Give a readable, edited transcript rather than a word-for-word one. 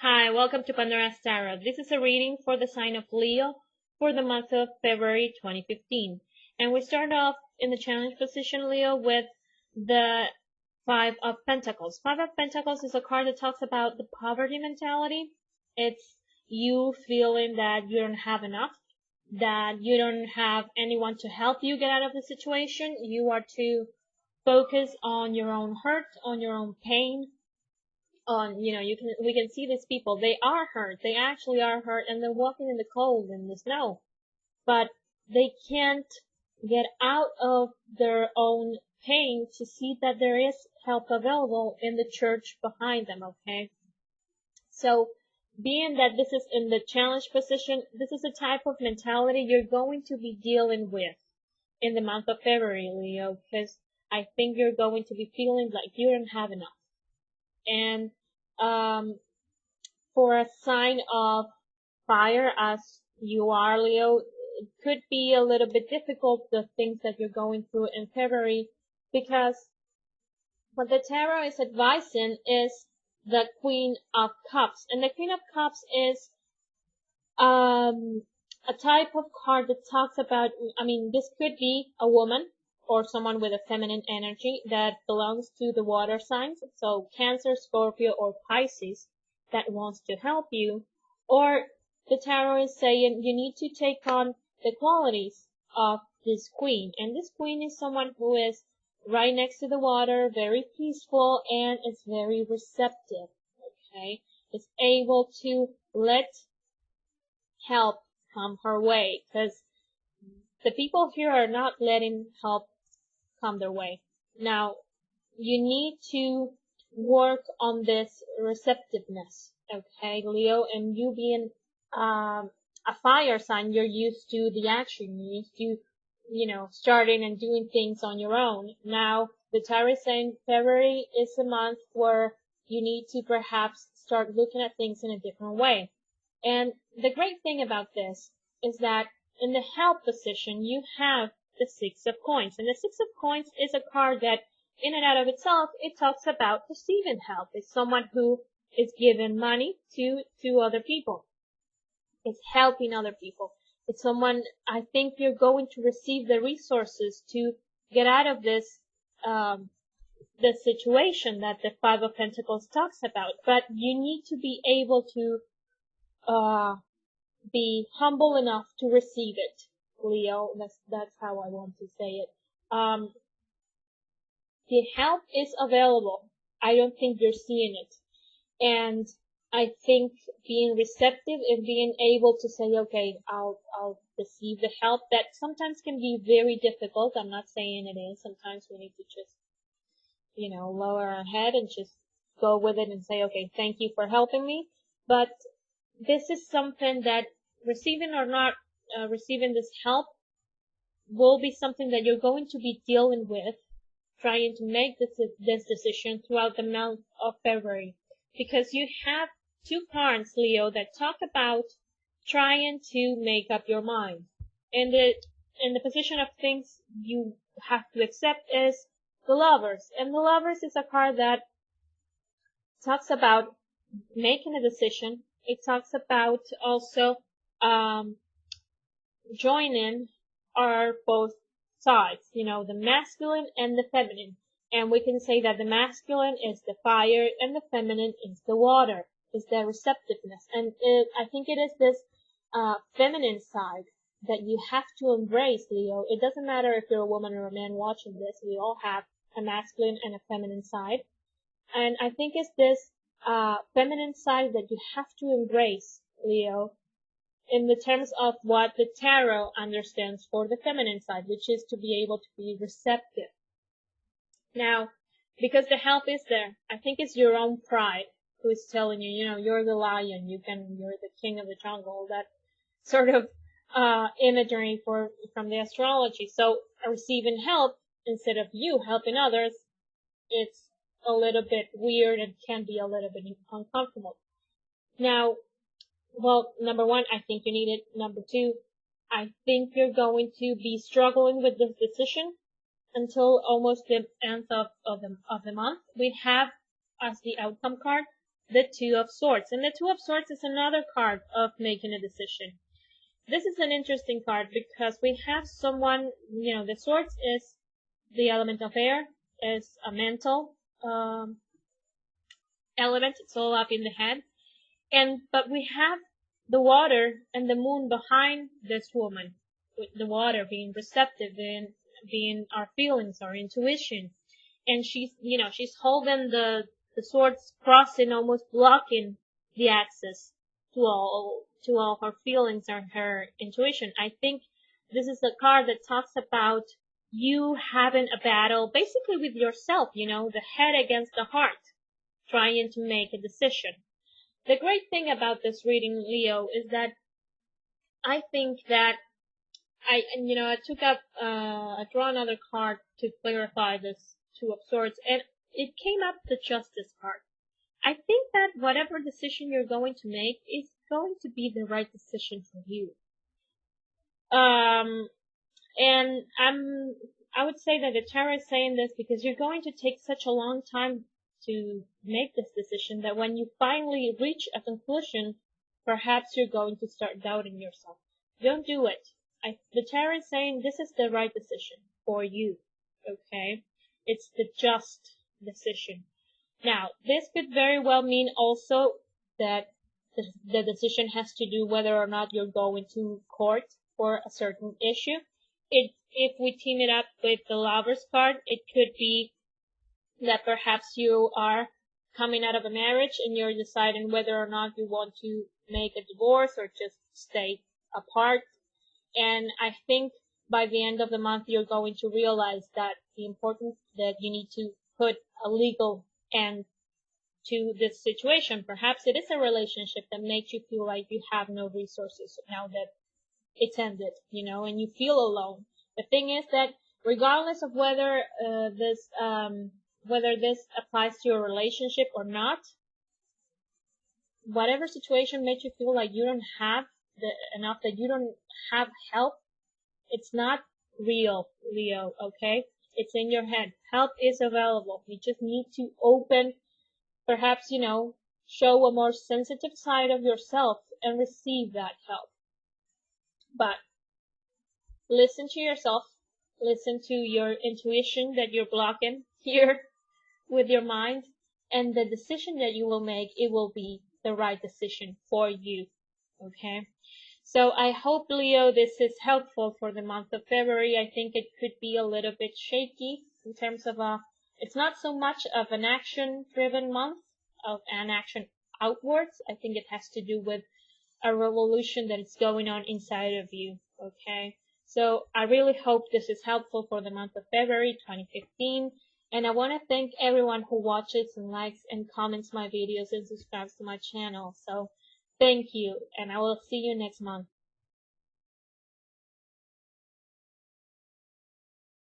Hi, welcome to Pandora's Tarot. This is a reading for the sign of Leo for the month of February 2015. And we start off in the challenge position, Leo, with the Five of Pentacles. Five of Pentacles is a card that talks about the poverty mentality. It's you feeling that you don't have enough, that you don't have anyone to help you get out of the situation. You are to focus on your own hurt, on your own pain, on we can see these people, they are hurt, they actually are hurt, and they're walking in the cold and the snow, but they can't get out of their own pain to see that there is help available in the church behind them. Okay, so being that this is in the challenge position, this is a type of mentality you're going to be dealing with in the month of February, Leo, because I think you're going to be feeling like you don't have enough. And for a sign of fire as you are, Leo, it could be a little bit difficult, the things that you're going through in February, because what the tarot is advising is the Queen of Cups. And the Queen of Cups is a type of card that talks about, this could be a woman or someone with a feminine energy that belongs to the water signs, so Cancer, Scorpio, or Pisces, that wants to help you. Or the tarot is saying you need to take on the qualities of this queen. And this queen is someone who is right next to the water, very peaceful, and is very receptive. Okay, is able to let help come her way, because the people here are not letting help come their way. Now, you need to work on this receptiveness, okay, Leo? And you being a fire sign, you're used to the action, you're used to, starting and doing things on your own. Now, the tarot is saying February is a month where you need to perhaps start looking at things in a different way. And the great thing about this is that in the help position, you have the Six of Coins. And the Six of Coins is a card that, in and out of itself, it talks about receiving help. It's someone who is giving money to other people. It's helping other people. It's someone, I think you're going to receive the resources to get out of this, the situation that the Five of Pentacles talks about. But you need to be able to, be humble enough to receive it, Leo. That's how I want to say it. The help is available. I don't think you're seeing it. And I think being receptive and being able to say, okay, I'll receive the help, that sometimes can be very difficult. I'm not saying it is. Sometimes we need to just, lower our head and just go with it and say, okay, thank you for helping me. But this is something that, receiving or not receiving this help, will be something that you're going to be dealing with, trying to make this decision throughout the month of February. Because you have two cards, Leo, that talk about trying to make up your mind. And in the position of things you have to accept is the Lovers. And the Lovers is a card that talks about making a decision. It talks about also joining are both sides, the masculine and the feminine. And we can say that the masculine is the fire and the feminine is the water, is the receptiveness. And I think it is this feminine side that you have to embrace, Leo. It doesn't matter if you're a woman or a man watching this. We all have a masculine and a feminine side. And I think it's this feminine side that you have to embrace, Leo, in the terms of what the tarot understands for the feminine side, which is to be able to be receptive. Now, because the help is there, I think it's your own pride who is telling you, you're the lion, you're the king of the jungle, that sort of imagery from the astrology. So receiving help instead of you helping others, it's a little bit weird and can be a little bit uncomfortable. Now, well, number one, I think you need it. Number two, I think you're going to be struggling with this decision until almost the end of the month. We have as the outcome card the Two of Swords. And the Two of Swords is another card of making a decision. This is an interesting card because we have someone, the Swords is the element of air, is a mental element. It's all up in the head. But we have the water and the moon behind this woman, with the water being receptive and being our feelings, our intuition. And she's holding the swords crossing, almost blocking the access to all her feelings and her intuition. I think this is a card that talks about you having a battle basically with yourself, the head against the heart, trying to make a decision. The great thing about this reading, Leo, is that I think that I draw another card to clarify this Two of Swords, and it came up the Justice card. I think that whatever decision you're going to make is going to be the right decision for you. And I would say that the tarot is saying this because you're going to take such a long time to make this decision that when you finally reach a conclusion, perhaps you're going to start doubting yourself. Don't do it. The tarot is saying this is the right decision for you. Okay? It's the just decision. Now, this could very well mean also that the decision has to do whether or not you're going to court for a certain issue. If we team it up with the Lovers card, it could be that perhaps you are coming out of a marriage and you're deciding whether or not you want to make a divorce or just stay apart. And I think by the end of the month, you're going to realize that the importance that you need to put a legal end to this situation. Perhaps it is a relationship that makes you feel like you have no resources now that it's ended, and you feel alone. The thing is that regardless of whether this applies to your relationship or not, whatever situation makes you feel like you don't have enough, that you don't have help, it's not real, Leo, okay? It's in your head. Help is available. You just need to open, perhaps, show a more sensitive side of yourself and receive that help. But listen to yourself. Listen to your intuition that you're blocking here with your mind, and the decision that you will make, it will be the right decision for you. Okay? So I hope, Leo, this is helpful for the month of February. I think it could be a little bit shaky in terms of it's not so much of an action-driven month, of an action outwards. I think it has to do with a revolution that is going on inside of you. Okay? So I really hope this is helpful for the month of February 2015. And I want to thank everyone who watches and likes and comments my videos and subscribes to my channel. So thank you, and I will see you next month.